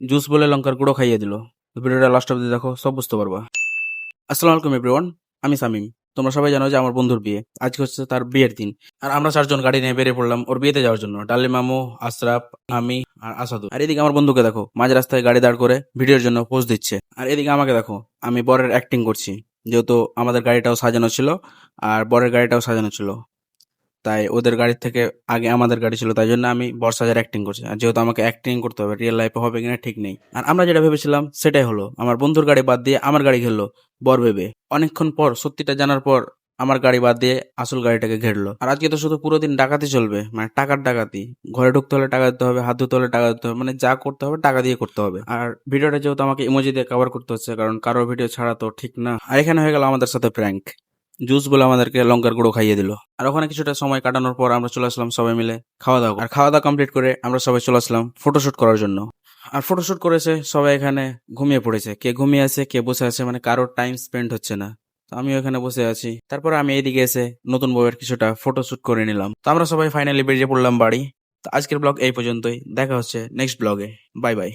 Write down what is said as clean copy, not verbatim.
Juice বলে লঙ্কার গুঁড়ো খাইয়ে দিল। ভিডিওটা লাস্ট অব্দি দেখো, সব বুঝতে পারবা। আসসালামু আলাইকুম এভরিওয়ান, আমি সামিম। তোমরা সবাই জানো যে আমার বন্ধুর বিয়ে, আজকে হচ্ছে তার বিয়ের দিন। আর আমরা 4 জন গাড়ি নিয়ে বেরিয়ে পড়লাম ওর বিয়েতে যাওয়ার জন্য। ডালি মামু, আশরাফ, আমি আর আসাদু। আর এদিকে আমার বন্ধুকে দেখো মাঝ রাস্তায় গাড়ি দাঁড় করে ভিডিওর জন্য পোজ দিচ্ছে। আর এদিকে আমাকে দেখো, আমি বরের অ্যাক্টিং করছি, যেহেতু আমাদের গাড়িটাও সাজানো ছিল আর বরের গাড়িটাও সাজানো ছিল। তাই ওদের গাড়ির থেকে আগে আমাদের গাড়ি ছিল, তাই জন্য আমি বর্ষাজার অ্যাক্টিং করছি। আর যেহেতু আমাকে অ্যাক্টিং করতে হবে, রিয়েল লাইফে হবে কিনা ঠিক নেই। আর আমরা যেটা ভেবেছিলাম সেটাই হলো, আমার বন্ধুর গাড়ি বাদ দিয়ে আমার গাড়ি ঘেরলো বর ভেবে। অনেকক্ষণ পর সত্যিটা জানার পর আমার গাড়ি বাদ দিয়ে আসল গাড়িটাকে ঘেরলো। আর আজকে তো শুধু পুরো দিন ডাকাতি চলবে, মানে টাকার ডাকাতি। ঘরে ঢুকতে হলে টাকা দিতে হবে, হাত ধুতে হলে টাকা দিতে হবে, মানে যা করতে হবে টাকা দিয়ে করতে হবে। আর ভিডিওটা যেহেতু আমাকে ইমোজি দিয়ে কভার করতে হচ্ছে, কারণ কারোর ভিডিও ছাড়া তো ঠিক না। আর এখানে হয়ে গেল আমাদের সাথে প্র্যাঙ্ক। জুস বলে আমাদেরকে লঙ্কার গুঁড়ো খাইয়ে দিল। আর ওখানে কিছুটা সময় কাটানোর পর আমরা চলে আসলাম সবাই মিলে খাওয়া দাওয়া। আর খাওয়া দাওয়া কমপ্লিট করে আমরা সবাই চলে আসলাম ফটোশুট করার জন্য। আর ফটোশুট করেছে সবাই, এখানে ঘুমিয়ে পড়েছে। কে ঘুমিয়ে আছে কে বসে আছে, মানে কারোর টাইম স্পেন্ড হচ্ছে না। তো আমিও এখানে বসে আছি। তারপরে আমি এদিকে এসে নতুন বউয়ের কিছুটা ফটোশুট করে নিলাম। তো আমরা সবাই ফাইনালি বেরিয়ে পড়লাম বাড়ি। তো আজকের ব্লগ এই পর্যন্তই, দেখা হচ্ছে নেক্সট ব্লগে। Bye bye.